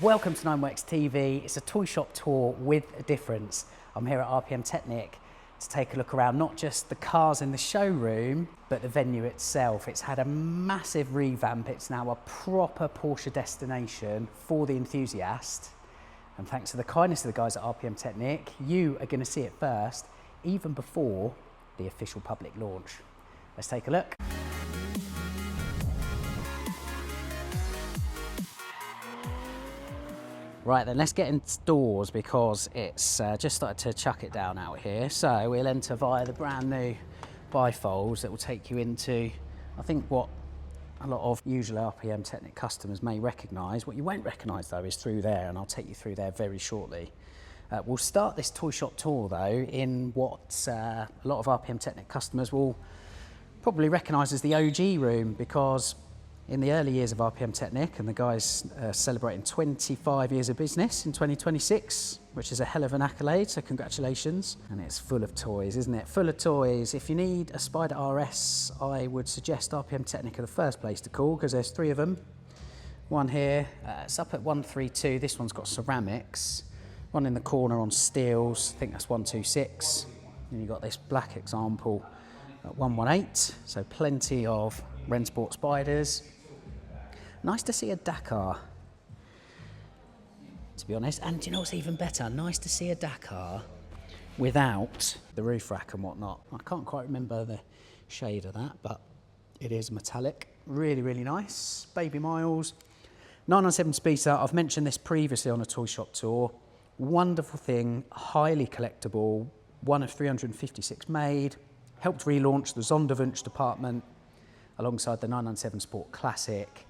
Welcome to 9works TV. It's a toy shop tour with a difference. I'm here at RPM Technik to take a look around not just the cars in the showroom, but the venue itself. It's had a massive revamp. It's now a proper Porsche destination for the enthusiast. And thanks to the kindness of the guys at RPM Technik, you are going to see it first, even before the official public launch. Let's take a look. Right then, let's get indoors because it's just started to chuck it down out here. So we'll enter via the brand new bifolds that will take you into, I think, what a lot of usual RPM Technik customers may recognise. What you won't recognise though is through there, and I'll take you through there very shortly. We'll start this toy shop tour though in what a lot of RPM Technik customers will probably recognise as the OG room, because in the early years of RPM Technik, and the guys celebrating 25 years of business in 2026, which is a hell of an accolade, so congratulations. And it's full of toys, isn't it? Full of toys. If you need a Spider RS, I would suggest RPM Technik are the first place to call, because there's 3 of them. One here, it's up at 132. This one's got ceramics. One in the corner on steels, I think that's 126. And you've got this black example at 118, so plenty of Rennsport Spiders. Nice to see a Dakar, to be honest. And do you know what's even better? Nice to see a Dakar without the roof rack and whatnot. I can't quite remember the shade of that, but it is metallic. Really, really nice. Baby miles. 997 speedster. I've mentioned this previously on a toy shop tour. Wonderful thing, highly collectible. One of 356 made. Helped relaunch the Sonderwunsch department alongside the 997 Sport Classic.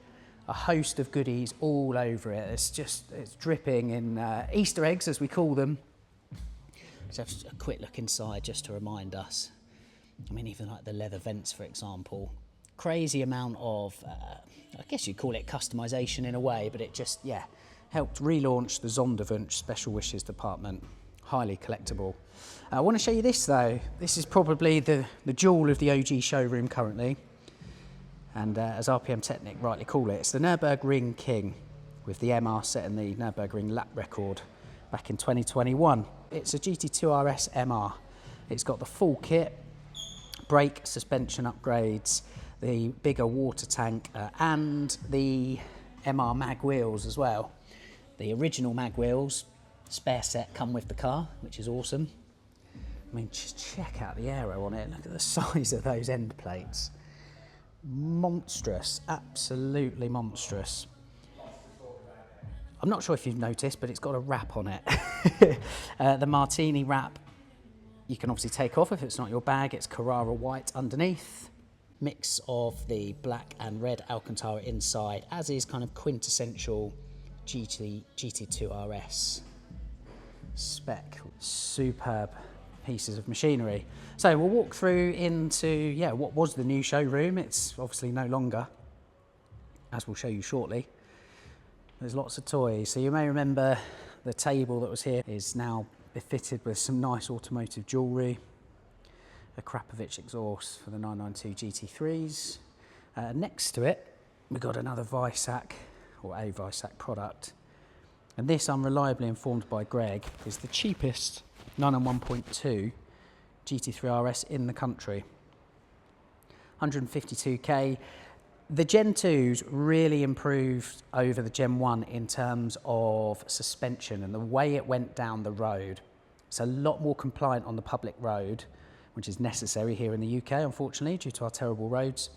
A host of goodies all over it. It's dripping in Easter eggs, as we call them. Let's have a quick look inside just to remind us. I mean, even like the leather vents, for example. Crazy amount of, I guess you'd call it customization in a way, but it just, yeah, helped relaunch the Sonderwunsch Special Wishes department. Highly collectible. I want to show you this though. This is probably the jewel of the OG showroom currently. And as RPM Technik rightly call it, it's the Nürburgring King, with the MR setting the Nürburgring lap record back in 2021. It's a GT2 RS MR. It's got the full kit, brake, suspension upgrades, the bigger water tank, and the MR mag wheels as well. The original mag wheels, spare set, come with the car, which is awesome. I mean, just check out the aero on it. Look at the size of those end plates. Monstrous, absolutely monstrous. I'm not sure if you've noticed, but it's got a wrap on it. The Martini wrap you can obviously take off if it's not your bag. It's Carrara white underneath. Mix of the black and red Alcantara inside, as is kind of quintessential GT2 RS spec. Superb pieces of machinery. So we'll walk through into, yeah, what was the new showroom. It's obviously no longer, as we'll show you shortly. There's lots of toys. So you may remember the table that was here is now befitted with some nice automotive jewellery. A Krapovich exhaust for the 992 GT3s. Next to it, we've got another Weissach, or a Weissach product. And this, I'm reliably informed by Greg, is the cheapest 991.2 GT3 RS in the country. 152k. The Gen 2s really improved over the Gen 1 in terms of suspension and the way it went down the road. It's a lot more compliant on the public road, which is necessary here in the UK, unfortunately, due to our terrible roads,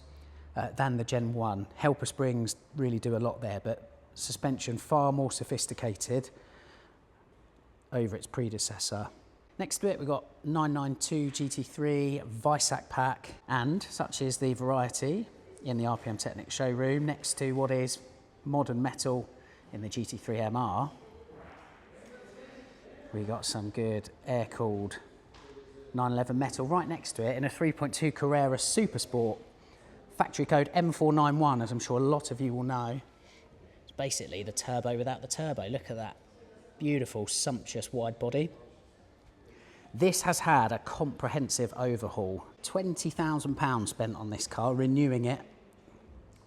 than the Gen 1. Helper springs really do a lot there, but suspension far more sophisticated over its predecessor. Next to it, we've got 992 GT3 Weissach pack, and such is the variety in the RPM Technik showroom. Next to what is modern metal in the GT3 MR, we got some good air-cooled 911 metal right next to it in a 3.2 Carrera Super Sport. Factory code M491, as I'm sure a lot of you will know. It's basically the turbo without the turbo. Look at that. Beautiful, sumptuous wide body. This has had a comprehensive overhaul. £20,000 spent on this car, renewing it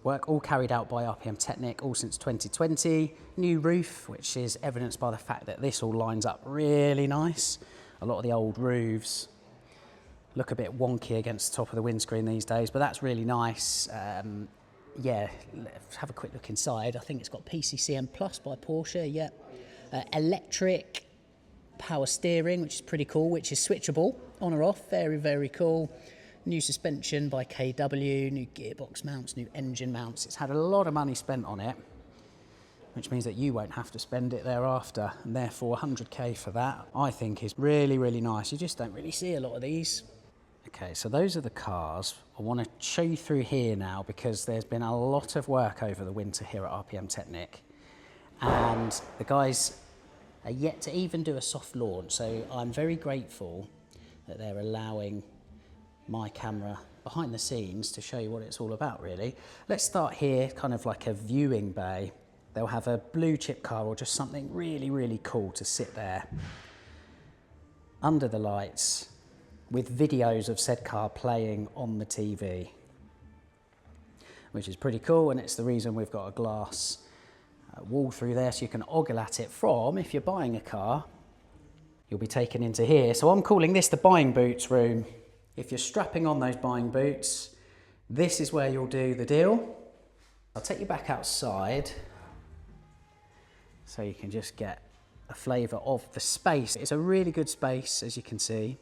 Work all carried out by RPM Technik, all since 2020. New roof, which is evidenced by the fact that this all lines up really nice. A lot of the old roofs look a bit wonky against the top of the windscreen these days, but that's really nice. Yeah, let's have a quick look inside. I think it's got PCCM Plus by Porsche, yeah. Electric power steering, which is pretty cool, which is switchable on or off, very, very cool. New suspension by KW, new gearbox mounts, new engine mounts. It's had a lot of money spent on it, which means that you won't have to spend it thereafter, and therefore 100k for that, I think, is really, really nice. You just don't really see a lot of these. Okay, so those are the cars. I want to show you through here now because there's been a lot of work over the winter here at RPM Technik, and the guys are yet to even do a soft launch, so I'm very grateful that they're allowing my camera behind the scenes to show you what it's all about, really. Let's start here, kind of like a viewing bay. They'll have a blue chip car or just something really, really cool to sit there under the lights with videos of said car playing on the TV, which is pretty cool, and it's the reason we've got a glass wall through there so you can ogle at it from, if you're buying a car, you'll be taken into here. So I'm calling this the buying boots room. If you're strapping on those buying boots, this is where you'll do the deal. I'll take you back outside so you can just get a flavour of the space. It's a really good space, as you can see.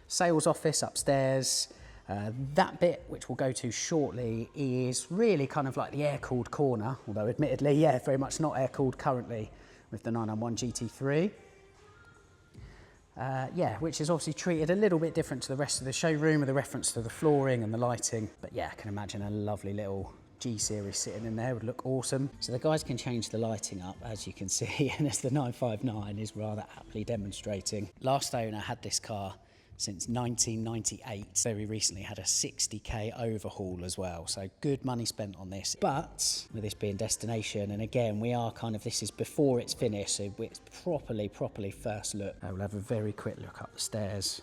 Sales office upstairs. That bit, which we'll go to shortly, is really kind of like the air-cooled corner, although admittedly, yeah, very much not air-cooled currently with the 991 GT3. Yeah, which is obviously treated a little bit different to the rest of the showroom with a reference to the flooring and the lighting. But yeah, I can imagine a lovely little G-Series sitting in there would look awesome. So the guys can change the lighting up, as you can see, and as the 959 is rather aptly demonstrating. Last owner had this car since 1998. Very recently had a 60k overhaul as well, so good money spent on this. But with this being destination, and again, we are kind of, this is before it's finished, so it's properly first look. We'll have a very quick look up the stairs,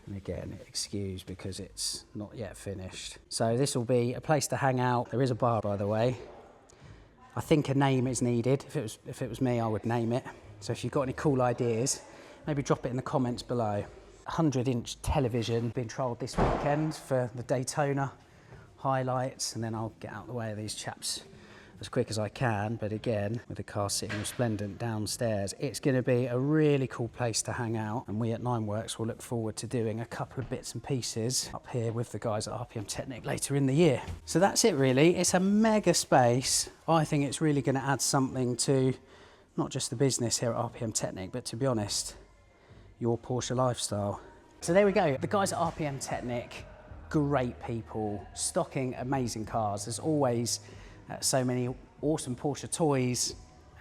and again, excuse because it's not yet finished. So this will be a place to hang out. There is a bar, by the way. I think a name is needed. If it was me, I would name it. So if you've got any cool ideas, maybe drop it in the comments below. 100-inch television being trialled this weekend for the Daytona highlights, and then I'll get out of the way of these chaps as quick as I can. But again, with the car sitting resplendent downstairs, it's going to be a really cool place to hang out, and we at Nineworks will look forward to doing a couple of bits and pieces up here with the guys at RPM Technik later in the year. So that's it really. It's a mega space. I think it's really going to add something to not just the business here at RPM Technik, but to be honest, your Porsche lifestyle. So there we go, the guys at RPM Technik, great people, stocking amazing cars. There's always so many awesome Porsche toys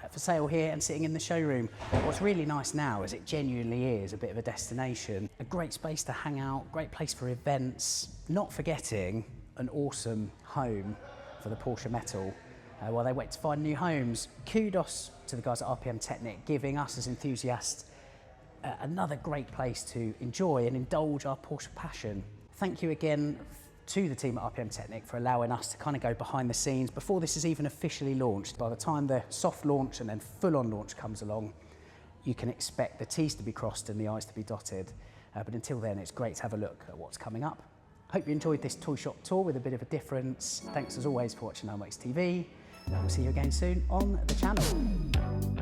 for sale here and sitting in the showroom. What's really nice now is it genuinely is a bit of a destination, a great space to hang out, great place for events, not forgetting an awesome home for the Porsche metal while they wait to find new homes. Kudos to the guys at RPM Technik, giving us as enthusiasts another great place to enjoy and indulge our Porsche passion. Thank you again to the team at RPM Technik for allowing us to kind of go behind the scenes before this is even officially launched. By the time the soft launch and then full-on launch comes along, you can expect the T's to be crossed and the I's to be dotted. But until then, it's great to have a look at what's coming up. Hope you enjoyed this toy shop tour with a bit of a difference. Thanks as always for watching Nineworks TV, and we'll see you again soon on the channel.